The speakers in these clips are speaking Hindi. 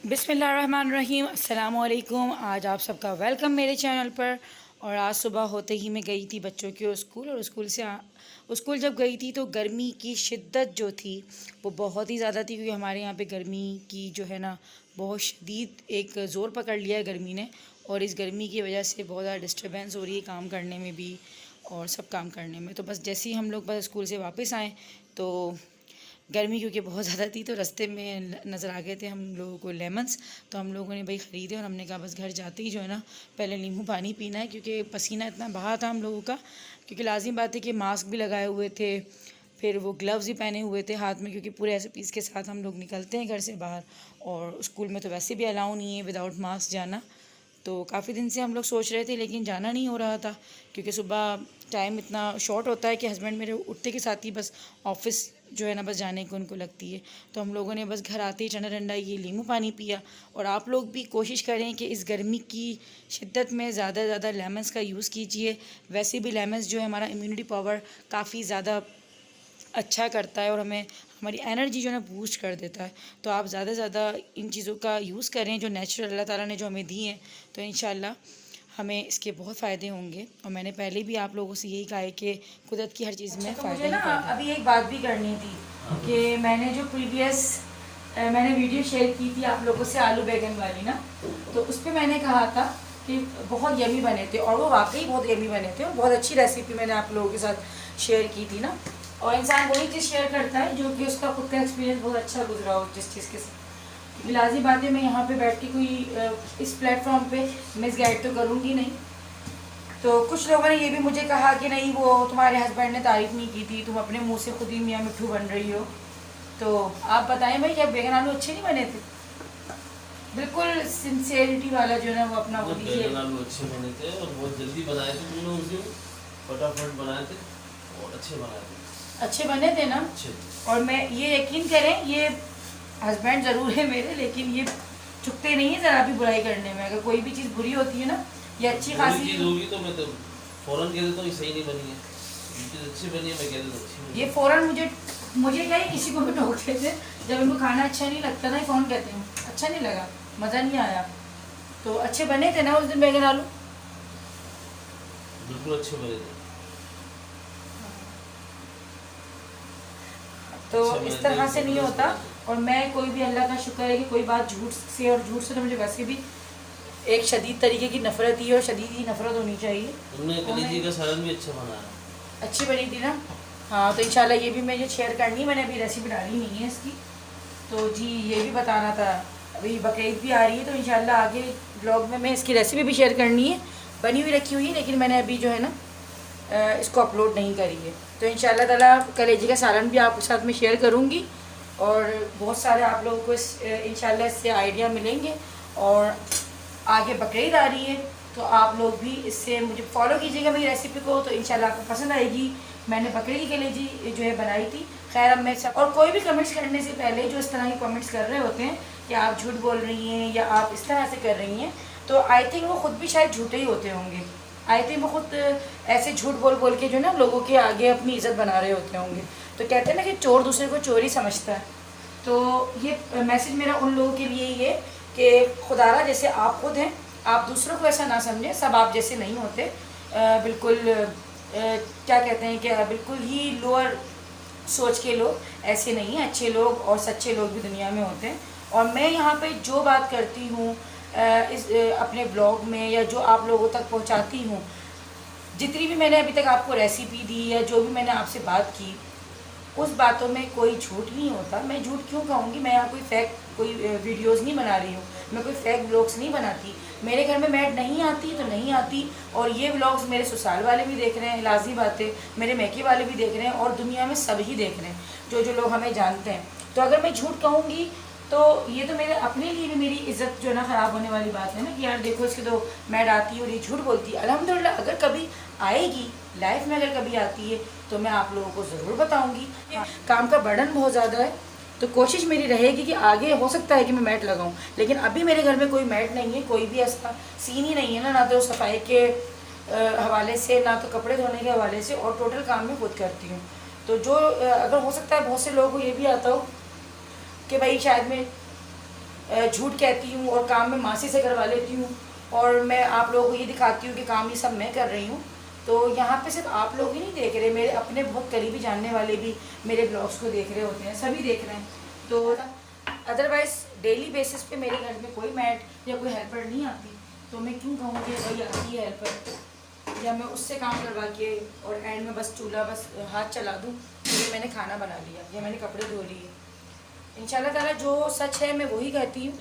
बिस्मिल्लाहिर्रहमानिर्रहीम, अस्सलामुअलैकुम। आज आप सबका वेलकम मेरे चैनल पर। और आज सुबह होते ही मैं गई थी बच्चों के स्कूल, और स्कूल जब गई थी तो गर्मी की शिद्दत जो थी वो बहुत ही ज़्यादा थी, क्योंकि हमारे यहाँ पे गर्मी की जो है ना बहुत शदीद एक ज़ोर पकड़ लिया है गर्मी ने। और इस गर्मी की वजह से बहुत ज़्यादा डिस्टर्बेंस हो रही है काम करने में भी और सब काम करने में। तो बस जैसे ही हम लोग बस स्कूल से वापस आए तो गर्मी क्योंकि बहुत ज़्यादा थी, तो रास्ते में नज़र आ गए थे हम लोगों को लेमन्स। तो हम लोगों ने भाई ख़रीदे और हमने कहा बस घर जाते ही जो है ना पहले नींबू पानी पीना है, क्योंकि पसीना इतना बहा था हम लोगों का। क्योंकि लाजिम बात है कि मास्क भी लगाए हुए थे, फिर वो ग्लव्स भी पहने हुए थे हाथ में, क्योंकि पूरे ऐसे पीस के साथ हम लोग निकलते हैं घर से बाहर। और स्कूल में तो वैसे भी अलाउ नहीं है विदाउट मास्क जाना। तो काफ़ी दिन से हम लोग सोच रहे थे लेकिन जाना नहीं हो रहा था, क्योंकि सुबह टाइम इतना शॉर्ट होता है कि हस्बैंड मेरे उठते के साथ ही बस ऑफ़िस जो है ना बस जाने को उनको लगती है। तो हम लोगों ने बस घर आते ही ठंडा ठंडा ये नींबू पानी पिया। और आप लोग भी कोशिश करें कि इस गर्मी की शिद्दत में ज़्यादा से ज़्यादा लेमन्स का यूज़ कीजिए। वैसे भी लेमन्स जो है हमारा इम्यूनिटी पावर काफ़ी ज़्यादा अच्छा करता है और हमें हमारी एनर्जी जो है ना बूस्ट कर देता है। तो आप ज़्यादा से ज़्यादा इन चीज़ों का यूज़ करें जो नेचुरल अल्लाह ताला ने जो हमें दी हैं। तो इंशाल्लाह हमें इसके बहुत फ़ायदे होंगे। और मैंने पहले भी आप लोगों से यही कहा है कि कुदरत की हर चीज़ में फ़ायदा ही फ़ायदा है। अभी एक बात भी करनी थी कि मैंने जो प्रीवियस मैंने वीडियो शेयर की थी आप लोगों से आलू बैगन वाली ना, तो उस पर मैंने कहा था कि बहुत यमी बने थे, और वो वाकई बहुत यमी बने थे और बहुत अच्छी रेसिपी मैंने आप लोगों के साथ शेयर की थी ना। और इंसान वही चीज़ शेयर करता है जो कि उसका खुद का एक्सपीरियंस बहुत अच्छा गुजरा हो जिस चीज़ के साथ। लाजी बात है मैं यहाँ पे बैठ के कोई इस प्लेटफॉर्म पे मिस गाइड तो करूँगी नहीं। तो कुछ लोगों ने ये भी मुझे कहा कि नहीं वो तुम्हारे हस्बैंड ने तारीफ़ नहीं की थी, तुम अपने मुंह से खुद ही मियाँ मिट्ठू बन रही हो। तो आप बताएं भाई क्या बैगन आलू अच्छे नहीं बने थे? बिल्कुल सिंसियरिटी वाला जो है ना वो अपना वो दीजिए। बैगन आलू अच्छे बने थे और बहुत जल्दी बनाए थे तुमने उसे, फटाफट बनाए थे और अच्छे बनाए थे। अच्छे बने थे ना? अच्छे। और मैं ये यकीन करें, ये हस्बैंड ज़रूर है मेरे, लेकिन ये चुकते नहीं है ज़रा भी बुराई करने में। अगर कोई भी चीज़ बुरी होती है ना या अच्छी खासी चीज़ होगी तो मैं तो फ़ौरन कह देता हूँ सही नहीं बनी है, चीज़ अच्छी बनी है मैं कह देता हूँ अच्छी बनी। ये फ़ौरन मुझे क्या है किसी को भी टोकते थे जब इनको खाना अच्छा नहीं लगता ना, फ़ौरन कहते हैं अच्छा नहीं लगा, मज़ा नहीं आया। तो अच्छे बने थे ना उस दिन बैगन आलू? बिल्कुल अच्छे बने थे। तो इस तरह से नहीं होता। और मैं कोई भी अल्लाह का शुक्र है कि कोई बात झूठ से, और झूठ से तो मुझे वैसे भी एक शदीद तरीके की नफ़रत ही और शदीद ही नफ़रत होनी चाहिए। तुमने कलीजी का सालन भी अच्छा बनाया। अच्छी बनी थी ना? हाँ, तो इंशाल्लाह ये भी मुझे शेयर करनी, मैंने अभी रेसिपी डाली नहीं है इसकी। तो जी ये भी बताना था, अभी बकरीद भी आ रही है तो इंशाल्लाह आगे ब्लॉग में मैं इसकी रेसिपी भी शेयर करनी है। बनी हुई रखी हुई है लेकिन मैंने अभी जो है ना इसको अपलोड नहीं करी है। तो इंशाल्लाह ताला कलेजी का सालन भी आपके साथ में शेयर करूँगी, और बहुत सारे आप लोगों को इंशाल्लाह इससे आइडिया मिलेंगे। और आगे बकरीद आ रही है तो आप लोग भी इससे मुझे फॉलो कीजिएगा मेरी रेसिपी को, तो इंशाल्लाह आपको पसंद आएगी। मैंने बकरी की कलेजी जो है बनाई थी। खैर अब मैं सब, और कोई भी कमेंट्स करने से पहले जो इस तरह के कमेंट्स कर रहे होते हैं कि आप झूठ बोल रही हैं या आप इस तरह से कर रही हैं, तो आई थिंक वो खुद भी शायद झूठे ही होते होंगे। आई थिंक वो खुद ऐसे झूठ बोल बोल के जो ना लोगों के आगे अपनी इज्जत बना रहे होते होंगे। तो कहते हैं ना कि चोर दूसरे को चोर ही समझता है। तो ये मैसेज मेरा उन लोगों के लिए ही है कि खुदारा जैसे आप खुद हैं, आप दूसरों को ऐसा ना समझें, सब आप जैसे नहीं होते। बिल्कुल क्या कहते हैं कि बिल्कुल ही लोअर सोच के लोग ऐसे नहीं हैं, अच्छे लोग और सच्चे लोग भी दुनिया में होते हैं। और मैं यहाँ पे जो बात करती हूँ अपने ब्लॉग में या जो आप लोगों तक पहुँचाती हूँ, जितनी भी मैंने अभी तक आपको रेसिपी दी या जो भी मैंने आपसे बात की, उस बातों में कोई झूठ नहीं होता। मैं झूठ क्यों कहूँगी? मैं यहाँ कोई वीडियोज़ नहीं बना रही हूँ, मैं कोई फेक ब्लॉग्स नहीं बनाती। मेरे घर में मैड नहीं आती तो नहीं आती, और ये ब्लॉग्स मेरे ससुराल वाले भी देख रहे हैं, लाजी बात है, मेरे मैके वाले भी देख रहे हैं, और दुनिया में सब ही देख रहे हैं जो लोग हमें जानते हैं। तो अगर मैं झूठ कहूँगी तो ये तो मेरे अपने लिए भी मेरी इज़्ज़त जो है ना ख़राब होने वाली बात है ना, कि यार देखो इसकी तो मैड आती है और ये झूठ बोलती है। अल्हम्दुलिल्लाह अगर कभी आएगी लाइफ में, अगर कभी आती है तो मैं आप लोगों को ज़रूर बताऊंगी। काम का बर्डन बहुत ज़्यादा है, तो कोशिश मेरी रहेगी कि आगे हो सकता है कि मैं मैट लगाऊं, लेकिन अभी मेरे घर में कोई मैट नहीं है, कोई भी ऐसा सीन ही नहीं है ना तो सफाई के हवाले से, ना तो कपड़े धोने के हवाले से, और टोटल काम मैं खुद करती हूँ। तो जो अगर हो सकता है बहुत से लोगों को ये भी आता हो कि भाई शायद मैं झूठ कहती हूँ और काम मैं मासी से करवा लेती हूँ और मैं आप लोगों को ये दिखाती हूँ कि काम ये सब मैं कर रही हूँ। तो यहाँ पे सिर्फ आप लोग ही नहीं देख रहे, मेरे अपने बहुत करीबी जानने वाले भी मेरे ब्लॉग्स को देख रहे होते हैं, सभी देख रहे हैं। तो अदरवाइज़ डेली बेसिस पे मेरे घर में कोई मैट या कोई हेल्पर नहीं आती, तो मैं क्यों कहूँ कि भाई आती है हेल्पर, या मैं उससे काम करवा के और एंड में बस चूल्हा बस हाथ चला दूँ तो ये मैंने खाना बना लिया या मैंने कपड़े धो लिए। इंशाल्लाह ताला जो सच है मैं वही कहती हूँ,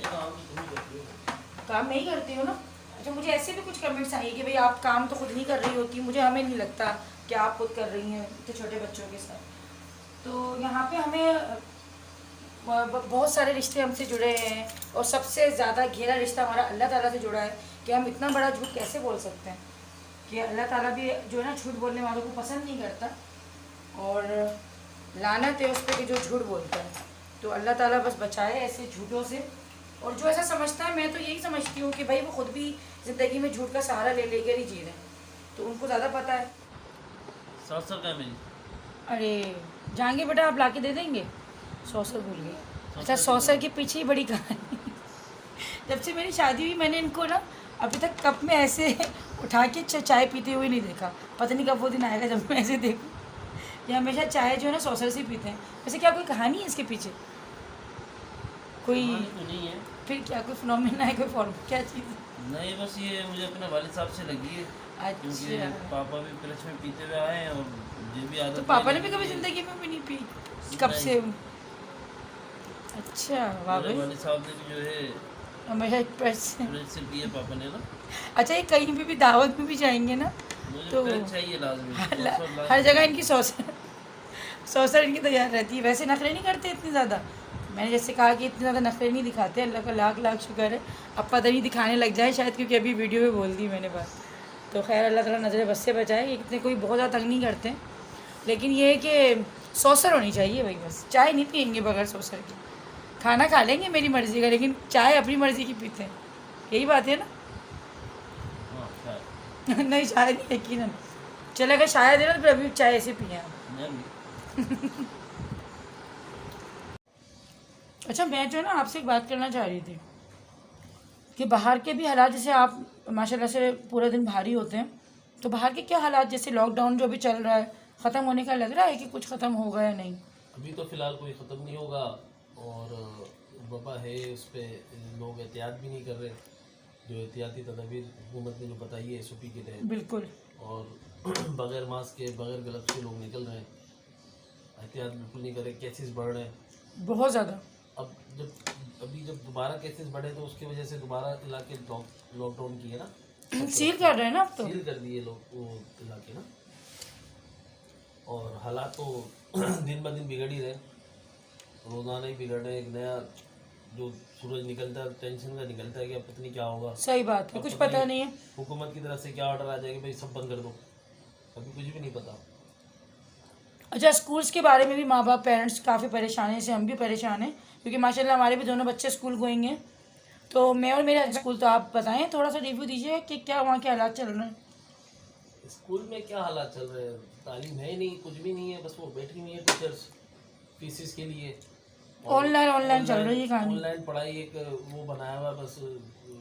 काम मैं ही करती हूँ ना। अच्छा, मुझे ऐसे भी कुछ कमेंट्स आए कि भाई आप काम तो खुद नहीं कर रही होती, मुझे हमें नहीं लगता कि आप खुद कर रही हैं तो छोटे बच्चों के साथ। तो यहाँ पे हमें बहुत सारे रिश्ते हमसे जुड़े हैं और सबसे ज़्यादा गहरा रिश्ता हमारा अल्लाह ताला से जुड़ा है कि हम इतना बड़ा झूठ कैसे बोल सकते हैं कि अल्लाह ताला भी जो है ना झूठ बोलने वालों को पसंद नहीं करता और लानत है उस पर कि जो झूठ बोलता है। तो अल्लाह ताला बस बचाए ऐसे झूठों से। और जो ऐसा समझता है, मैं तो यही समझती हूँ कि भाई वो खुद भी ज़िंदगी में झूठ का सहारा ले लेकर ही जी रहे हैं, तो उनको ज़्यादा पता है। सॉसर का मेरी अरे जाएंगे बेटा, आप ला के दे देंगे। सॉसर भूल गए। अच्छा, सॉसर के पीछे ही बड़ी कहानी। जब से मेरी शादी हुई मैंने इनको ना अभी तक कप में ऐसे उठा के चाय पीते हुए नहीं देखा। पता नहीं कब वो दिन आएगा जब मैं ऐसे देखूँ। ये हमेशा चाय जो है ना सॉसर से पीते हैं। वैसे क्या कोई कहानी है इसके पीछे? कोई तो नहीं है, फिर क्या कोई फिनोमेना है, कोई फॉर्म, क्या चीज़? नहीं बस ये मुझे अपने वालिद साहब से लगी है, क्योंकि अच्छा, पापा भी प्रेस में पीते हुए आए हैं और मुझे भी आदत तो पापा ने नहीं भी कभी लगी है। ज़िंदगी में भी नहीं पी? कब से? अच्छा, वाह मेरे भाई, वालिद साहब ने भी जो है हमेशा प्रेस। प्रेस से पिए पापा ने ना। अच्छा, ये कहीं भी दावत में भी जाएंगे ना मुझे तो प्रेस चाहिए लाजमी, हर जगह इनकी सॉसर इनकी तैयार रहती है। वैसे नखरे नहीं करते इतनी ज़्यादा, मैंने जैसे कहा कि इतने ज़्यादा नखरे नहीं दिखाते, अल्लाह का लाख लाख शुक्र है। अब पता नहीं दिखाने लग जाए शायद, क्योंकि अभी वीडियो में बोल दी मैंने बात। तो खैर अल्लाह ताला नज़र बस से बचाए, ये इतने कोई बहुत ज़्यादा तंग नहीं करते हैं। लेकिन ये है कि सॉसर होनी चाहिए भाई, बस चाय नहीं पियेंगे बगैर सॉसर के। खाना खा लेंगे मेरी मर्ज़ी का, लेकिन चाय अपनी मर्ज़ी की पीते हैं, यही बात है ना। हाँ, शायद। नहीं शायद नहीं, यकीनन। चले अगर शायद है ना तो फिर अभी चाय ऐसे पिए हम। मैं भी। अच्छा, मैं जो है ना आपसे एक बात करना चाह रही थी कि बाहर के भी हालात, जैसे आप माशाल्लाह से पूरे दिन बाहर ही होते हैं, तो बाहर के क्या हालात, जैसे लॉकडाउन जो अभी चल रहा है, ख़त्म होने का लग रहा है कि कुछ ख़त्म होगा या नहीं? अभी तो फिलहाल कोई ख़त्म नहीं होगा और वबा है, उस पर लोग एहतियात भी नहीं कर रहे। जो एहतियाती तदबीर हुकूमत ने जो बताई है SOP के तहत, बिल्कुल। और बगैर मास्क के बगैर ग्लव्स के लोग निकल रहे हैं, एहतियात बिल्कुल नहीं कर रहे। केसेस बढ़ रहे हैं बहुत ज़्यादा। अब। जब दोबारा केसेस बढ़े तो उसकी वजह से दोबारा इलाके लॉकडाउन किए ना, सील कर रहे हैं ना अब तो। सील कर दिए लोग वो इलाके ना। और हालात तो दिन ब दिन बिगड़ ही रहे, रोज़ाना ही बिगड़ रहे। एक नया जो सूरज निकलता है, टेंशन का निकलता है कि अब पता नहीं क्या होगा। सही बात है, अब कुछ पता पता नहीं नहीं है। हुकूमत की तरफ से क्या ऑर्डर आ जाएगा, भाई सब बंद कर दो, अभी कुछ भी नहीं पता। अच्छा, स्कूल्स के बारे में भी माँ बाप पेरेंट्स काफ़ी परेशान हैं, जैसे हम भी परेशान हैं, क्योंकि माशाल्लाह हमारे भी दोनों बच्चे स्कूल गोइंग हैं। तो मैं और मेरे स्कूल, तो आप बताएं थोड़ा सा रिव्यू दीजिए कि क्या वहाँ के हालात चल रहे हैं। स्कूल में क्या हालात चल रहे हैं? तालीम है नहीं, कुछ भी नहीं है, बस वो बैठी हुई है टीचर्स फीसिस के लिए। ऑनलाइन चल रही है कहानी। ऑनलाइन पढ़ाई एक वो बनाया हुआ बस,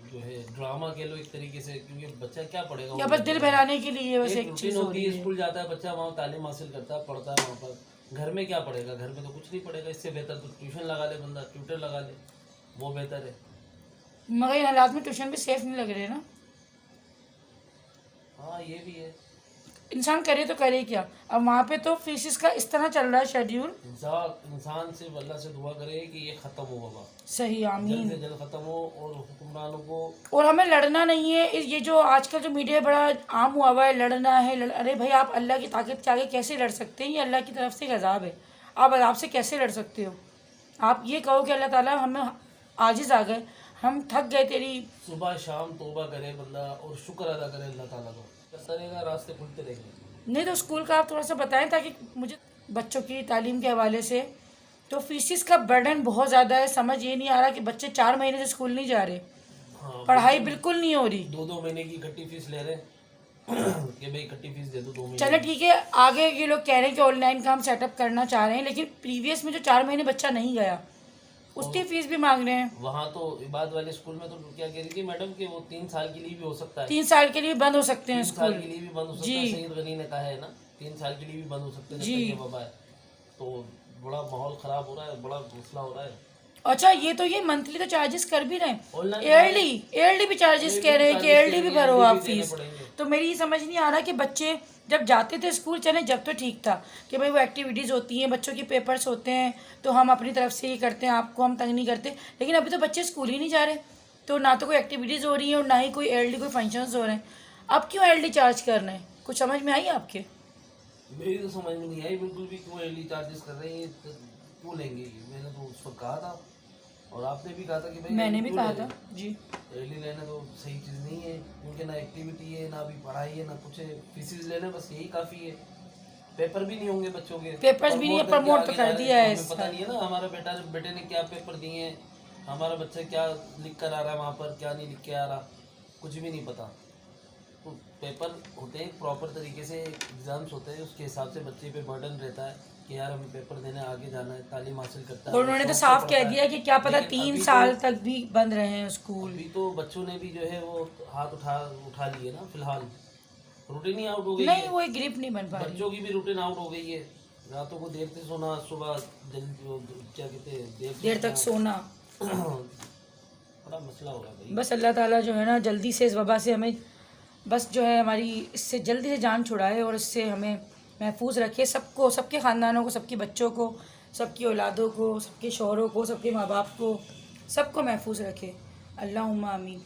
जो है ड्रामा कह लो एक तरीके से, क्योंकि बच्चा क्या पढ़ेगा? या बस दिल बहलाने के लिए बस एक एक रूटीन चीज़ हो होती रही है, है। स्कूल जाता है बच्चा, वहाँ तालीम हासिल करता है, पढ़ता है वहाँ पर। घर में क्या पढ़ेगा? घर में तो कुछ नहीं पढ़ेगा। इससे बेहतर तो ट्यूशन लगा ले बंदा, ट्यूटर लगा ले, वो बेहतर है। मगर इन हालात में ट्यूशन भी सेफ नहीं लग रहे ना। हाँ, ये भी है। इंसान करे तो करे क्या? अब वहाँ पे तो फीसिस का इस तरह चल रहा है शेड्यूल। इंसान सिर्फ अल्लाह से दुआ करे कि ये ख़त्म हो बाबा, सही, आमीन। जल्द से जल्द ख़त्म हो, और हुक्मरानों को। और हमें लड़ना नहीं है। ये जो आजकल जो मीडिया बड़ा आम हुआ हुआ है, लड़ना है अरे भाई, आप अल्लाह की ताकत के आगे कैसे लड़ सकते हैं? ये अल्लाह की तरफ से एक अजाब है, आप अजाब से कैसे लड़ सकते हो? आप ये कहो कि अल्लाह ताला हमें आजिज़ आ गए, हम थक गए तेरी। सुबह शाम तौबा करे बंदा और शुक्र अदा करे अल्लाह ताला को, करता रहेगा, रास्ते खुलते रहेंगे। नहीं तो स्कूल का आप थोड़ा सा बताएं, ताकि मुझे बच्चों की तालीम के हवाले से तो फीसिस का बर्डन बहुत ज़्यादा है। समझ ये नहीं आ रहा कि बच्चे 4 महीने से स्कूल नहीं जा रहे, हाँ, पढ़ाई बिल्कुल नहीं हो रही। 2-2 महीने की इकट्ठी फीस ले रहे हैं कि भाई इकट्ठी फीस दे दो 2 महीने। चलो ठीक है, आगे ये लोग कह रहे हैं कि ऑनलाइन का हम सेटअप करना चाह रहे हैं, लेकिन प्रीवियस में जो 4 महीने बच्चा नहीं गया उसकी फीस भी मांग रहे हैं। वहाँ तो इबाद वाले स्कूल में तो क्या कह रही थी मैडम कि वो 3 साल के लिए भी हो सकता है, 3 साल के लिए बंद हो सकते हैं 3 साल स्कूल। के लिए भी बंद हो सकता जी है। सईद गनी ने कहा है ना 3 साल के लिए भी बंद हो सकते हैं जब जी। तक ये वबा है। तो बड़ा माहौल ख़राब हो रहा है, बड़ा मसला हो रहा है। अच्छा, ये मंथली तो चार्जेस कर भी रहे हैं, ऑनलाइन ईयरली भी चार्जेस कह रहे हैं कि ईयरली भी भरो आप फीस। तो मेरी ये समझ नहीं आ रहा कि बच्चे जब जाते थे स्कूल, चले जब तो ठीक था कि भाई वो एक्टिविटीज़ होती हैं, बच्चों के पेपर्स होते हैं, तो हम अपनी तरफ से ये करते हैं, आपको हम तंग नहीं करते। लेकिन अभी तो बच्चे स्कूल ही नहीं जा रहे, तो ना तो कोई एक्टिविटीज़ हो रही है और ना ही कोई ईयरली कोई फंक्शंस हो रहे हैं। अब क्यों ईयरली चार्ज कर रहे हैं, कुछ समझ में आई आपके? मेरी तो समझ में नहीं आई बिल्कुल भी, क्यों एयरली चार्जेस कर रहे हैं, तो क्यों लेंगे? मैंने तो उस वक्त कहा था और आपने भी कहा था कि भाई मैंने भी क्यों कहा ले था रहे? जी। एयरली लेना तो सही चीज़ नहीं है, क्योंकि ना एक्टिविटी है, ना अभी पढ़ाई है, ना कुछ है। फीसिस लेना बस यही काफ़ी है। पेपर भी नहीं होंगे बच्चों के, पेपर्स भी नहीं है, करके प्रमोट तो आगे कर जा रहे दिया हैं, है तो इस हमें पता साल। नहीं है ना हमारा बेटे ने क्या पेपर दिए हैं, हमारा बच्चा क्या लिख कर आ रहा है वहाँ पर, क्या नहीं लिख के आ रहा, कुछ भी नहीं पता। तो पेपर होते हैं प्रॉपर तरीके से, एग्जाम्स होते हैं, उसके हिसाब से बच्चे पे बर्डन रहता है कि यार हमें पेपर देने आगे जाना है, तालीम हासिल करता है। और उन्होंने तो शौक से साफ पढ़ता कह है। दिया कि क्या पता लेकिन 3 अभी साल तो- तक भी बंद रहे हैं स्कूल। अभी तो बच्चों ने भी जो है वो हाथ उठा लिए ना, फिलहाल रूटीन ही आउट हो गई नहीं, है। वो एक ग्रिप नहीं बन पा रही। बच्चों की भी रूटीन आउट हो गई है, रातों को देर से सोना, सुबह जल्दी क्या कहते हैं देर तक सोना। बड़ा मसला हो रहा है भाई। बस अल्लाह ताला जो है ना जल्दी से इस वबा से हमें, बस जो है हमारी इससे जल्दी से जान छुड़ाए और इससे हमें महफूज रखे, सबको, सबके ख़ानदानों को, सबके बच्चों को, सबकी औलादों को, सबके शौहरों को, सबके माँ बाप को, सबको महफूज रखे। अल्लाहुम्मा आमीन।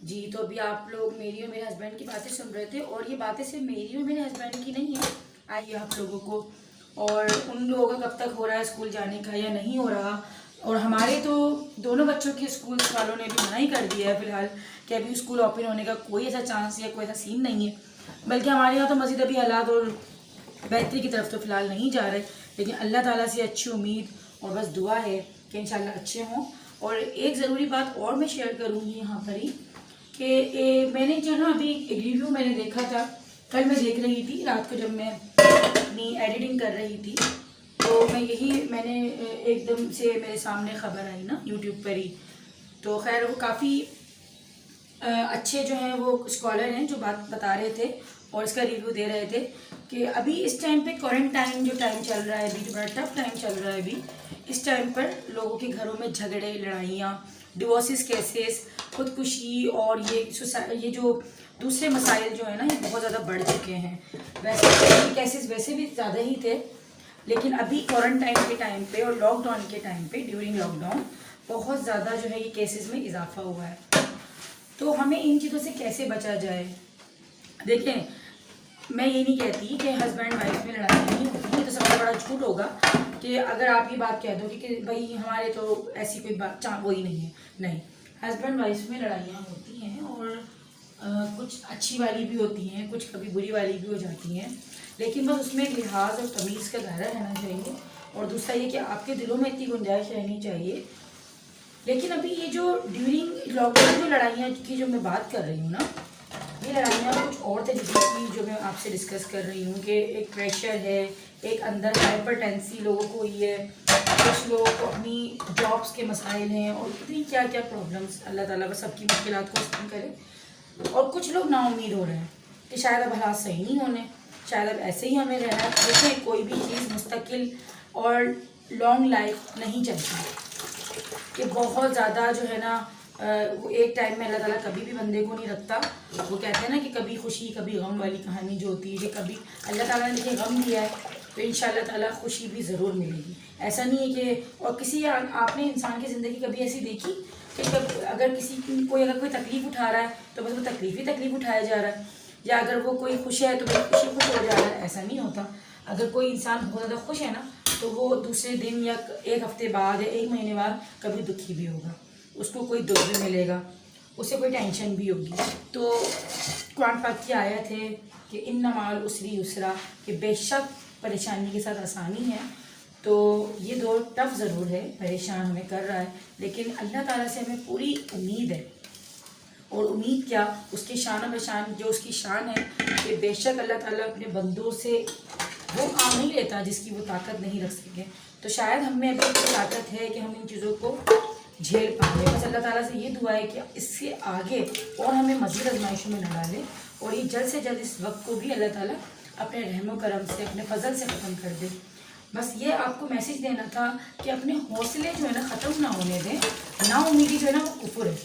जी, तो अभी आप लोग मेरी और मेरे हस्बैंड की बातें सुन रहे थे, और ये बातें सिर्फ मेरी और मेरे हस्बैंड की नहीं है, आइए आप लोगों को और उन लोगों का कब तक हो रहा है स्कूल जाने का या नहीं हो रहा। और हमारे तो दोनों बच्चों के स्कूल वालों ने भी मना ही कर दिया है फ़िलहाल कि अभी स्कूल ओपन होने का कोई ऐसा चांस या कोई ऐसा सीन नहीं है। बल्कि हमारे यहाँ तो मज़ीद अभी हालात और बेहतरी की तरफ तो फ़िलहाल नहीं जा रहे, लेकिन अल्लाह ताला से अच्छी उम्मीद और बस दुआ है कि इंशाल्लाह अच्छे हों। और एक ज़रूरी बात और मैं शेयर करूँगी यहाँ पर ही कि मैंने जो ना अभी एक रिव्यू मैंने देखा था, कल मैं देख रही थी रात को जब मैं अपनी एडिटिंग कर रही थी, तो मैंने एकदम से मेरे सामने ख़बर आई ना यूट्यूब पर ही। तो खैर वो काफ़ी अच्छे जो हैं वो स्कॉलर हैं जो बात बता रहे थे और इसका रिव्यू दे रहे थे कि अभी इस टाइम पे क्वारंटाइन जो टाइम चल रहा है, अभी जो बड़ा टफ टाइम चल रहा है अभी, इस टाइम पर लोगों के घरों में झगड़े, लड़ाइयाँ, डिवोर्सेस केसेस, खुदकुशी और ये जो दूसरे मसाइल जो है ना, ये बहुत ज़्यादा बढ़ चुके हैं। वैसे केसेस वैसे भी ज़्यादा ही थे, लेकिन अभी क्वारंटाइन के टाइम पे और लॉकडाउन के टाइम पे, ड्यूरिंग लॉकडाउन बहुत ज़्यादा जो है ये केसेस में इजाफा हुआ है। तो हमें इन चीज़ों से कैसे बचा जाए? देखें, मैं ये नहीं कहती कि हस्बैंड वाइफ में लड़ाई नहीं होती, ये तो सबसे बड़ा झूठ होगा कि अगर आप ये बात कह दो कि भाई हमारे तो ऐसी कोई बात वो ही नहीं है। नहीं, हस्बैंड वाइफ में लड़ाइयाँ होती हैं और कुछ अच्छी वाली भी होती हैं, कुछ कभी बुरी वाली भी हो जाती हैं, लेकिन बस उसमें एक लिहाज और तमीज़ का दायरा रहना चाहिए। और दूसरा ये कि आपके दिलों में इतनी गुंजाइश रहनी चाहिए। लेकिन अभी ये जो ड्यूरिंग लॉकडाउन जो लड़ाइयाँ की जो मैं बात कर रही हूँ ना, ये लड़ाइयाँ कुछ और तरीके की जो मैं आपसे डिस्कस कर रही हूँ कि एक प्रेशर है, एक अंदर हाइपरटेंसी लोगों को हुई है, कुछ लोगों को अपनी जॉब्स के मसाइल हैं और इतनी क्या क्या प्रॉब्लम्स, अल्लाह ताला बस सबकी मुश्किलात को खत्म करे। और कुछ लोग नाउम्मीद हो रहे हैं कि शायद अब हालात सही नहीं होने, शायद अब ऐसे ही हमें रहना है। देखिए, कोई भी चीज़ मुस्तकिल और लॉन्ग लाइफ नहीं चलती कि बहुत ज़्यादा जो है ना वो एक टाइम में अल्लाह ताला कभी भी बंदे को नहीं रखता। वो कहते हैं ना कि कभी खुशी कभी गम वाली कहानी जो होती है, कि कभी अल्लाह ताला ने देखिए गम दिया है तो इंशाअल्लाह ताला खुशी भी ज़रूर मिलेगी। ऐसा नहीं है कि, और किसी आपने इंसान की ज़िंदगी कभी ऐसी देखी कि अगर कोई तकलीफ़ उठा रहा है तो बस वो तकलीफ़ उठाया जा रहा है, या अगर वो कोई खुश है तो बस खुश हो जा रहा है, ऐसा नहीं होता। अगर कोई इंसान बहुत ज़्यादा खुश है ना, तो वो दूसरे दिन या एक हफ़्ते बाद या एक महीने बाद कभी दुखी भी होगा, उसको कोई दुख भी मिलेगा, उसे कोई टेंशन भी होगी। तो कुरान पाक की आयत है कि इन्ना माल उसरी उसरा, कि बेशक परेशानी के साथ आसानी है। तो ये दौर टफ ज़रूर है, परेशान हमें कर रहा है, लेकिन अल्लाह ताला से हमें पूरी उम्मीद है। और उम्मीद क्या, उसकी शान बशान जो उसकी शान है कि बेशक अल्लाह ताला अपने बंदों से वो काम नहीं लेता जिसकी वो ताकत नहीं रख सके। तो शायद हम में अभी इतनी ताकत है कि हम इन चीज़ों को झेल पाए। बस अल्लाह ताला से ये दुआ है कि इससे आगे और हमें मज़ीद आजमाइशों में न डाले, और ये जल्द से जल्द इस वक्त को भी अल्लाह ताला अपने रहम करम से, अपने फजल से ख़त्म कर दे। बस ये आपको मैसेज देना था कि अपने हौसले जो है ना ख़त्म ना होने दें। नाउमीदी जो है ना वो कुफर है।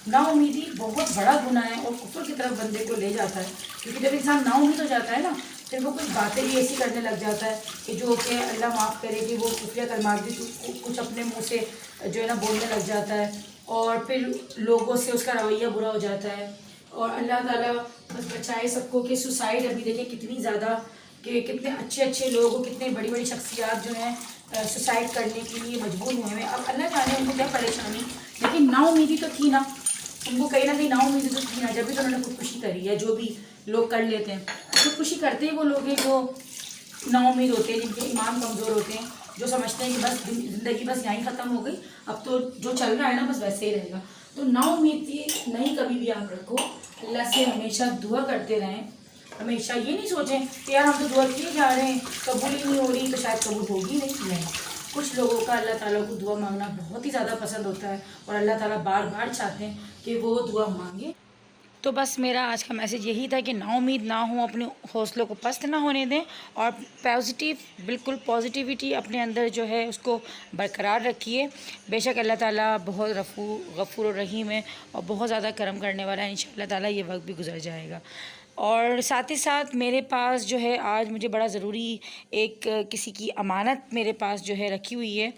नाउमीदी बहुत बड़ा गुनाह है और कुफर की तरफ बंदे को ले जाता है, क्योंकि जब इंसान नाउमीद हो जाता है ना, फिर वो कुछ बातें भी ऐसी करने लग जाता है कि जो कि अल्लाह माफ़ करे कि वो कुफरिया कलमात भी कुछ अपने मुंह से जो है ना बोलने लग जाता है, और फिर लोगों से उसका रवैया बुरा हो जाता है। और अल्लाह ताला बस बचाए सबको कि सुसाइड अभी देखें कितनी ज़्यादा, कि कितने अच्छे अच्छे लोग, कितने बड़ी बड़ी शख्सियात जो हैं सुसाइड करने के लिए मजबूर हुए हैं। अब अल्लाह जाने उनको क्या परेशानी, लेकिन नाउमीदी तो थी ना, उनको कहीं ना कहीं नाउमीदी तो थी ना, जब भी तो उन्होंने खुदकुशी करी है। जो भी लोग कर लेते हैं खुदकुशी करते ही वो लोग हैं जो नाउमीद होते हैं, जिनके ईमान कमज़ोर होते हैं, जो समझते हैं कि बस ज़िंदगी बस यहीं ख़त्म हो गई, अब तो जो चल रहा है ना बस वैसे ही रहेगा। तो नाउमीदी नहीं कभी भी आप रखो, अल्लाह से हमेशा दुआ करते रहें। हमेशा ये नहीं सोचें कि यार हम तो दुआ किए जा रहे हैं, कबूल ही नहीं हो रही तो शायद कबूल होगी नहीं। कुछ लोगों का अल्लाह ताला को दुआ मांगना बहुत ही ज़्यादा पसंद होता है, और अल्लाह ताला बार बार चाहते हैं कि वो दुआ मांगे। तो बस मेरा आज का मैसेज यही था कि नाउमीद ना हो, अपने हौसलों को पस्त ना होने दें, और बिल्कुल पॉजिटिविटी अपने अंदर जो है उसको बरकरार रखिए। बेशक अल्लाह ताला बहुत गफ़ूर रहीम है और बहुत ज़्यादा करम करने वाला है। इंशाअल्लाह ताला ये वक्त भी गुजर जाएगा। और साथ ही साथ मेरे पास जो है आज मुझे बड़ा ज़रूरी एक किसी की अमानत मेरे पास जो है रखी हुई है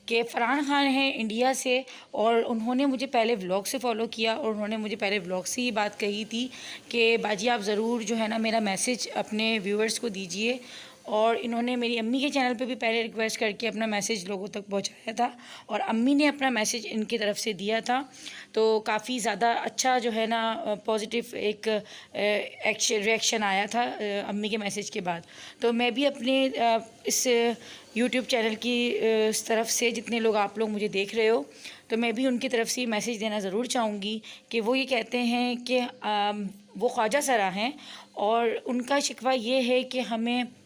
कि फ़रहान ख़ान हैं इंडिया से, और उन्होंने मुझे पहले व्लॉग से फ़ॉलो किया, और उन्होंने मुझे पहले व्लॉग से ही बात कही थी कि बाजी आप ज़रूर जो है ना मेरा मैसेज अपने व्यूअर्स को दीजिए। और इन्होंने मेरी अम्मी के चैनल पे भी पहले रिक्वेस्ट करके अपना मैसेज लोगों तक पहुंचाया था, और अम्मी ने अपना मैसेज इनकी तरफ से दिया था। तो काफ़ी ज़्यादा अच्छा जो है ना पॉजिटिव एक रिएक्शन आया था अम्मी के मैसेज के बाद। तो मैं भी अपने इस यूट्यूब चैनल की इस तरफ से, जितने लोग आप लोग मुझे देख रहे हो, तो मैं भी उनकी तरफ से मैसेज देना ज़रूर चाहूँगी कि वो ये कहते हैं कि वो ख्वाजा सरा हैं, और उनका शिकवा ये है कि हमें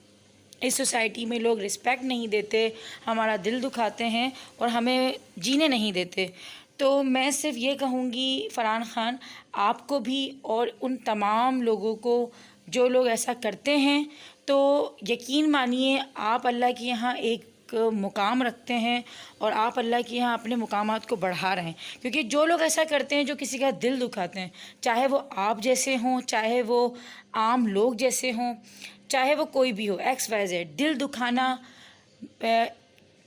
इस सोसाइटी में लोग रिस्पेक्ट नहीं देते, हमारा दिल दुखाते हैं और हमें जीने नहीं देते। तो मैं सिर्फ ये कहूँगी फ़रहान ख़ान आपको भी और उन तमाम लोगों को जो लोग ऐसा करते हैं, तो यकीन मानिए आप अल्लाह के यहाँ एक मुकाम रखते हैं, और आप अल्लाह के यहाँ अपने मुकामात को बढ़ा रहे हैं। क्योंकि जो लोग ऐसा करते हैं जो किसी का दिल दुखाते हैं, चाहे वो आप जैसे हों, चाहे वो आम लोग जैसे हों, चाहे वो कोई भी हो, XYZ, दिल दुखाना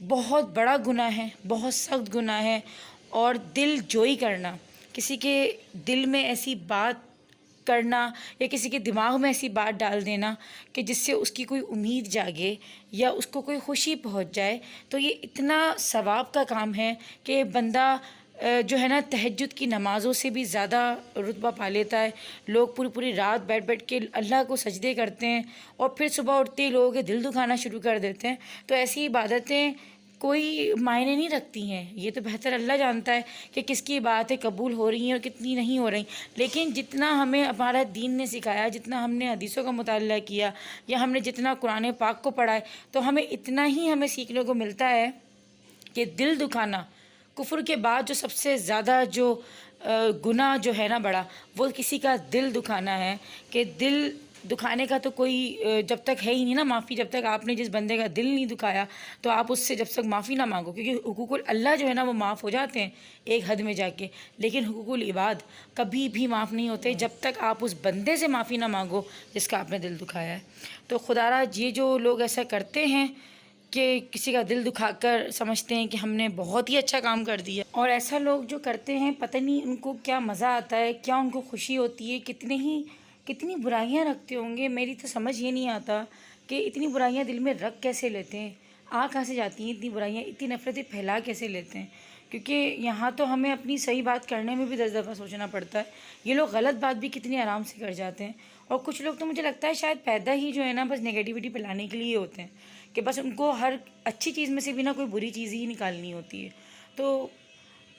बहुत बड़ा गुनाह है, बहुत सख्त गुनाह है। और दिल जोई करना, किसी के दिल में ऐसी बात करना या किसी के दिमाग में ऐसी बात डाल देना कि जिससे उसकी कोई उम्मीद जागे या उसको कोई खुशी पहुंच जाए, तो ये इतना सवाब का काम है कि बंदा जो है ना तहज्जुद की नमाज़ों से भी ज़्यादा रुतबा पा लेता है। लोग पूरी पूरी रात बैठ बैठ के अल्लाह को सजदे करते हैं, और फिर सुबह उठते ही लोगों के दिल दुखाना शुरू कर देते हैं। तो ऐसी इबादतें कोई मायने नहीं रखती हैं। ये तो बेहतर अल्लाह जानता है कि किसकी इबादतें कबूल हो रही हैं और कितनी नहीं हो रही। लेकिन जितना हमें हमारा दीन ने सिखाया, जितना हमने हदीसों का मुताला किया, या हमने जितना कुरान पाक को पढ़ा है, तो हमें इतना ही हमें सीखने को मिलता है कि दिल दुखाना कुफ्र के बाद जो सबसे ज़्यादा जो गुनाह जो है ना बड़ा, वो किसी का दिल दुखाना है। कि दिल दुखाने का तो कोई जब तक है ही नहीं ना माफ़ी, जब तक आपने जिस बंदे का दिल नहीं दुखाया तो आप उससे जब तक माफ़ी ना मांगो, क्योंकि हुकूकुल अल्लाह जो है ना वो माफ़ हो जाते हैं एक हद में जाके, लेकिन हुकूकुल इबाद कभी भी माफ़ नहीं होते जब तक आप उस बंदे से माफ़ी ना मांगो जिसका आपने दिल दुखाया है। तो खुदारा ये जो लोग ऐसा करते हैं कि किसी का दिल दुखाकर समझते हैं कि हमने बहुत ही अच्छा काम कर दिया, और ऐसा लोग जो करते हैं पता नहीं उनको क्या मज़ा आता है, क्या उनको खुशी होती है, कितनी बुराइयां रखते होंगे। मेरी तो समझ ये नहीं आता कि इतनी बुराइयां दिल में रख कैसे लेते हैं, आ कहाँ से जाती हैं इतनी बुराइयां, इतनी नफ़रतें फैला कैसे लेते हैं। क्योंकि यहाँ तो हमें अपनी सही बात करने में भी 10 दफ़ा सोचना पड़ता है। ये लोग गलत बात भी कितनी आराम से कर जाते हैं, और कुछ लोग तो मुझे लगता है शायद पैदा ही जो है ना बस नेगेटिविटी फैलाने के लिए होते हैं, कि बस उनको हर अच्छी चीज़ में से भी ना कोई बुरी चीज़ ही निकालनी होती है। तो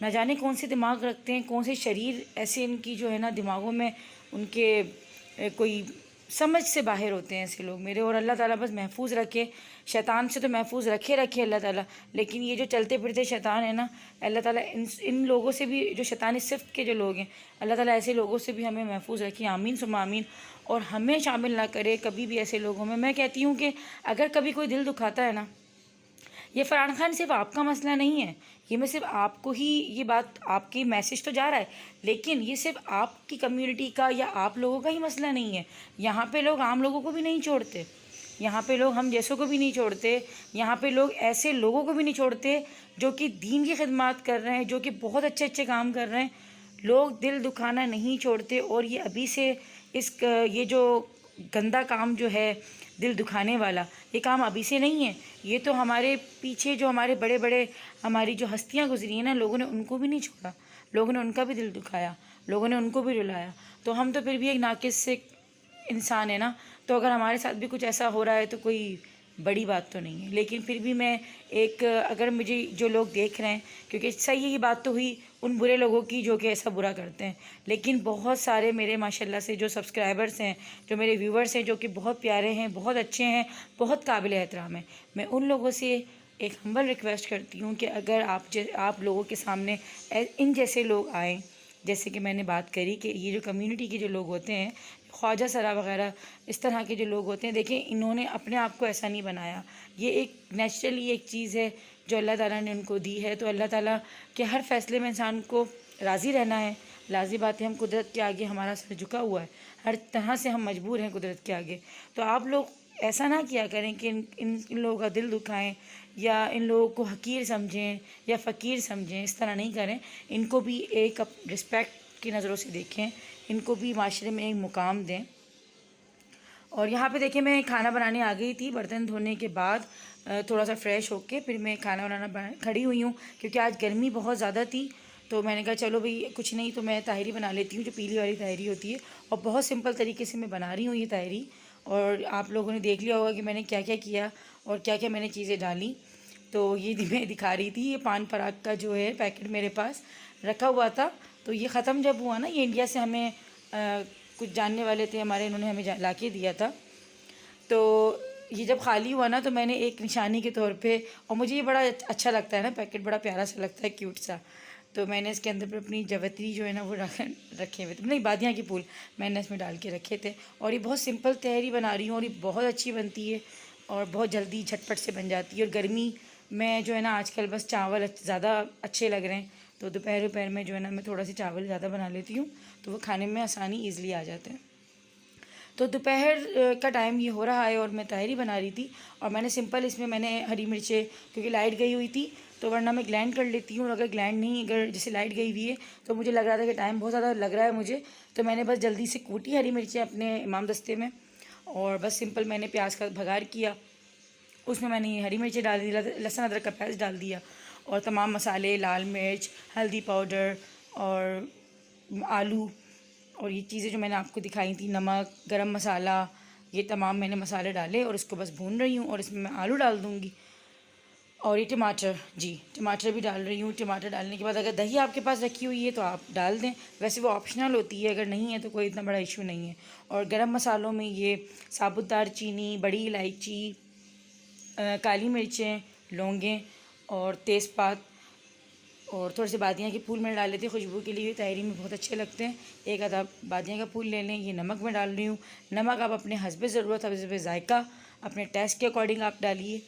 न जाने कौन से दिमाग रखते हैं, कौन से शरीर ऐसे इनकी जो है ना दिमागों में उनके कोई समझ से बाहर होते हैं ऐसे लोग मेरे। और अल्लाह ताला बस महफूज रखे, शैतान से तो महफूज रखे अल्लाह ताला। लेकिन ये जो चलते फिरते शैतान है ना, अल्लाह ताला इन लोगों से भी, जो शैतानी सिफ्त के जो लोग हैं, अल्लाह ताला ऐसे लोगों से भी हमें महफूज रखे, आमीन सुम्मा आमीन। और हमें शामिल ना करे कभी भी ऐसे लोगों में। मैं कहती हूँ कि अगर कभी कोई दिल दुखाता है ना, ये फरहान खान सिर्फ आपका मसला नहीं है, ये मैं सिर्फ आपको ही, ये बात आपकी मैसेज तो जा रहा है, लेकिन ये सिर्फ आपकी कम्युनिटी का या आप लोगों का ही मसला नहीं है। यहाँ पे लोग आम लोगों को भी नहीं छोड़ते, यहाँ पे लोग हम जैसों को भी नहीं छोड़ते, यहाँ पे लोग ऐसे लोगों को भी नहीं छोड़ते जो कि दीन की खिदमत कर रहे हैं, जो कि बहुत अच्छे अच्छे काम कर रहे हैं। लोग दिल दुखाना नहीं छोड़ते। और ये अभी से ये जो गंदा काम जो है दिल दुखाने वाला, ये काम अभी से नहीं है। ये तो हमारे पीछे जो हमारे बड़े बड़े हमारी जो हस्तियां गुजरी हैं ना, लोगों ने उनको भी नहीं छोड़ा, लोगों ने उनका भी दिल दुखाया, लोगों ने उनको भी रुलाया। तो हम तो फिर भी एक नाकिस से इंसान है ना, तो अगर हमारे साथ भी कुछ ऐसा हो रहा है तो कोई बड़ी बात तो नहीं है। लेकिन फिर भी मैं अगर मुझे जो लोग देख रहे हैं, क्योंकि सही ये बात तो हुई उन बुरे लोगों की जो कि ऐसा बुरा करते हैं, लेकिन बहुत सारे मेरे माशाल्लाह से जो सब्सक्राइबर्स हैं, जो मेरे व्यूवर्स हैं, जो कि बहुत प्यारे हैं, बहुत अच्छे हैं, बहुत काबिल एहतराम हैं, मैं उन लोगों से एक हम्बल रिक्वेस्ट करती हूँ कि अगर आप लोगों के सामने इन जैसे लोग आएँ, जैसे कि मैंने बात करी कि ये जो कम्युनिटी के जो लोग होते हैं, ख्वाजा सरा वगैरह, इस तरह के जो लोग होते हैं, देखें इन्होंने अपने आप को ऐसा नहीं बनाया, ये एक नेचुरली एक चीज़ है जो अल्लाह ताला ने उनको दी है। तो अल्लाह ताला के हर फैसले में इंसान को राज़ी रहना है। लाज़ी बात है, हम कुदरत के आगे हमारा सर झुका हुआ है, हर तरह से हम मजबूर हैं कुदरत के आगे। तो आप लोग ऐसा ना किया करें कि इन लोगों का दिल दुखाएं या इन लोगों को हकीर समझें या फ़कीर समझें, इस तरह नहीं करें। इनको भी एक रिस्पेक्ट की नज़रों से देखें, इनको भी माशरे में एक मुकाम दें। और यहाँ पे देखिए मैं खाना बनाने आ गई थी, बर्तन धोने के बाद थोड़ा सा फ्रेश होके फिर मैं खाना बनाना खड़ी हुई हूँ, क्योंकि आज गर्मी बहुत ज़्यादा थी। तो मैंने कहा चलो भाई कुछ नहीं तो मैं ताहिरी बना लेती हूँ, जो पीली वाली ताहिरी होती है, और बहुत सिंपल तरीके से मैं बना रही हूँ ये ताहिरी। और आप लोगों ने देख लिया होगा कि मैंने क्या क्या किया और क्या क्या मैंने चीज़ें डाली। तो ये मैं दिखा रही थी, ये पान पराग का जो है पैकेट मेरे पास रखा हुआ था। तो ये ख़त्म जब हुआ ना, ये इंडिया से हमें कुछ जानने वाले थे हमारे, इन्होंने हमें ला के दिया था। तो ये जब खाली हुआ ना, तो मैंने एक निशानी के तौर पे, और मुझे ये बड़ा अच्छा लगता है ना पैकेट, बड़ा प्यारा सा लगता है, क्यूट सा, तो मैंने इसके अंदर पर अपनी जवतरी जो है ना वो रखे हुए थे, नहीं बादियाँ के फूल मैंने इसमें डाल के रखे थे। और ये बहुत सिंपल तहरी बना रही हूँ और ये बहुत अच्छी बनती है और बहुत जल्दी झटपट से बन जाती है। और गर्मी में जो है ना आजकल बस चावल ज़्यादा अच्छे लग रहे हैं, तो दोपहर में जो है ना मैं थोड़ा सी चावल ज़्यादा बना लेती हूँ, तो वो खाने में आसानी ईज़िली आ जाते हैं। तो दोपहर का टाइम ये हो रहा है और मैं ताहिरी बना रही थी, और मैंने सिंपल इसमें मैंने हरी मिर्चें, क्योंकि लाइट गई हुई थी तो वरना मैं ग्लैंड कर लेती हूँ, और अगर ग्लैंड नहीं, अगर जैसे लाइट गई हुई है तो मुझे लग रहा था कि टाइम बहुत ज़्यादा लग रहा है मुझे, तो मैंने बस जल्दी से कूटी हरी मिर्चें अपने इमाम दस्ते में, और बस सिंपल मैंने प्याज का भगार किया, उसमें मैंने ये हरी मिर्चें डाल दी, लहसुन अदरक का पेस्ट डाल दिया, और तमाम मसाले, लाल मिर्च, हल्दी पाउडर और आलू, और ये चीज़ें जो मैंने आपको दिखाई थी, नमक, गरम मसाला, ये तमाम मैंने मसाले डाले और इसको बस भून रही हूँ। और इसमें मैं आलू डाल दूँगी, और ये टमाटर, जी टमाटर भी डाल रही हूँ। टमाटर डालने के बाद अगर दही आपके पास रखी हुई है तो आप डाल दें, वैसे वो ऑप्शनल होती है, अगर नहीं है तो कोई इतना बड़ा इशू नहीं है। और गरम मसालों में ये साबुत दालचीनी, बड़ी इलायची, काली मिर्चें, लौंगें और तेज़पात और थोड़े से बादियाँ के फूल मैंने डाल लेते हैं खुशबू के लिए, ताहिरी में बहुत अच्छे लगते हैं। एक आधा बादियाँ का फूल ले लें। ये नमक मैं डाल रही हूँ, नमक आप अपने हस्बे ज़रूरत, हस्बे ज़ायक़ा, अपने टेस्ट के अकॉर्डिंग आप डालिए।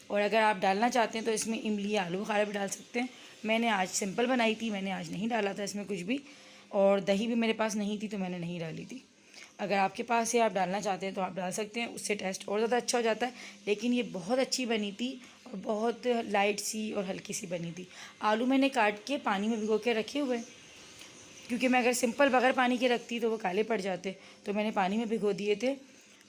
और अगर आप डालना चाहते हैं तो इसमें इमली, आलू बुखारा भी डाल सकते हैं। मैंने आज सिंपल बनाई थी, मैंने आज नहीं डाला था इसमें कुछ भी, और दही भी मेरे पास नहीं थी तो मैंने नहीं डाली थी। अगर आपके पास है, आप डालना चाहते हैं तो आप डाल सकते हैं, उससे टेस्ट और ज़्यादा अच्छा हो जाता है। लेकिन ये बहुत अच्छी बनी थी और बहुत लाइट सी और हल्की सी बनी थी। आलू मैंने काट के पानी में भिगो के रखे हुए, क्योंकि मैं अगर सिंपल बगैर पानी के रखती तो वो काले पड़ जाते, तो मैंने पानी में भिगो दिए थे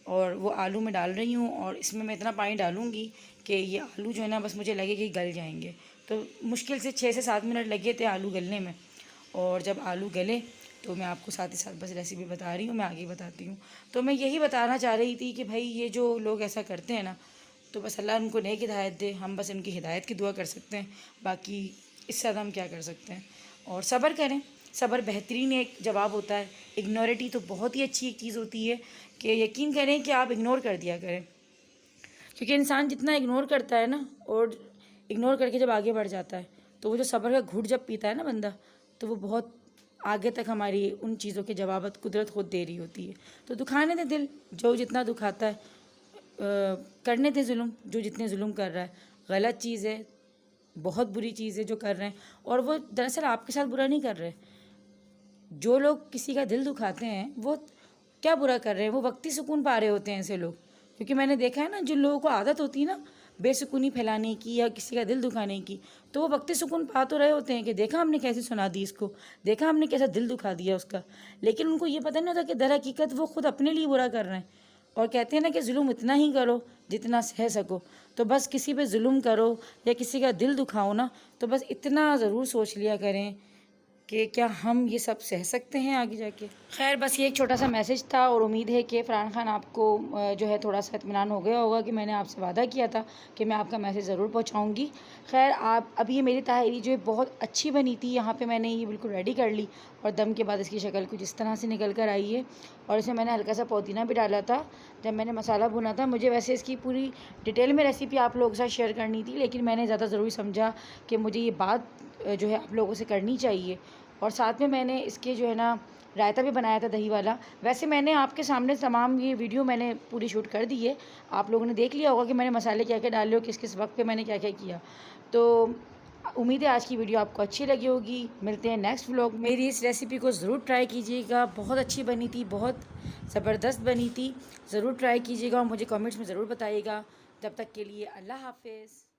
और वो आलू में डाल रही हूँ। और इसमें मैं इतना पानी डालूँगी कि ये आलू जो है ना बस मुझे लगे कि गल जाएंगे। तो मुश्किल से 6 से 7 मिनट लगे थे आलू गलने में। और जब आलू गले तो मैं आपको साथ ही साथ बस रेसिपी बता रही हूँ, मैं आगे बताती हूँ। तो मैं यही बताना चाह रही थी कि भाई ये जो लोग ऐसा करते हैं ना, तो बस अल्लाह उनको नेक हिदायत दे, हम बस उनकी हिदायत की दुआ कर सकते हैं, बाकी इससे ज़्यादा हम क्या कर सकते हैं। और सब्र करें, सब्र बेहतरीन एक जवाब होता है। इग्नोरिटी तो बहुत ही अच्छी एक चीज़ होती है कि यकीन करें कि आप इग्नोर कर दिया करें, क्योंकि इंसान जितना इग्नोर करता है ना, और इग्नोर करके जब आगे बढ़ जाता है, तो वो जो सब्र का घूंट जब पीता है ना बंदा, तो वो बहुत आगे तक हमारी उन चीज़ों के जवाब कुदरत खुद दे रही होती है। तो दुखाने दे दिल, जो जितना दुखाता है, करने दे जुल्म, जो जितने जुल्म कर रहा है। गलत चीज़ है, बहुत बुरी चीज़ है जो कर रहे हैं, और वो दरअसल आपके साथ बुरा नहीं कर रहे। जो लोग किसी का दिल दुखाते हैं वो क्या बुरा कर रहे हैं, वो वक्ती सुकून पा रहे होते हैं ऐसे लोग। क्योंकि मैंने देखा है ना, जिन लोगों को आदत होती है ना बेसुकूनी फैलाने की या किसी का दिल दुखाने की, तो वो वक्ती सुकून पा तो रहे होते हैं कि देखा हमने कैसे सुना दी इसको, देखा हमने कैसा दिल दुखा दिया उसका, लेकिन उनको ये पता नहीं होता कि दर हकीकत वो खुद अपने लिए बुरा कर रहे हैं। और कहते हैं ना कि जुल्म इतना ही करो जितना सह सको। तो बस किसी पे जुल्म करो या किसी का दिल दुखाओ ना, तो बस इतना ज़रूर सोच लिया करें कि क्या हम ये सब सह सकते हैं आगे जाके। खैर, बस ये एक छोटा सा मैसेज था, और उम्मीद है कि फ़रहान खान आपको जो है थोड़ा सा इत्मीनान हो गया होगा कि मैंने आपसे वादा किया था कि मैं आपका मैसेज ज़रूर पहुंचाऊंगी। खैर, आप अब ये मेरी ताहरी जो है बहुत अच्छी बनी थी, यहाँ पे मैंने ये बिल्कुल रेडी कर ली, और दम के बाद इसकी शक्ल कुछ इस तरह से निकल कर आई है। और इसमें मैंने हल्का सा पुदीना भी डाला था जब मैंने मसाला भुना था। मुझे वैसे इसकी पूरी डिटेल में रेसिपी आप लोगों के साथ शेयर करनी थी, लेकिन मैंने ज़्यादा ज़रूरी समझा कि मुझे ये बात जो है आप लोगों से करनी चाहिए। और साथ में मैंने इसके जो है ना रायता भी बनाया था दही वाला। वैसे मैंने आपके सामने तमाम ये वीडियो मैंने पूरी शूट कर दी है, आप लोगों ने देख लिया होगा कि मैंने मसाले क्या क्या डाले और किस किस वक्त पे मैंने क्या क्या किया। तो उम्मीद है आज की वीडियो आपको अच्छी लगी होगी। मिलते हैं नेक्स्ट व्लॉग में। मेरी इस रेसिपी को ज़रूर ट्राई कीजिएगा, बहुत अच्छी बनी थी, बहुत ज़बरदस्त बनी थी। ज़रूर ट्राई कीजिएगा और मुझे कमेंट्स में ज़रूर बताइएगा। तब तक के लिए अल्लाह हाफिज़।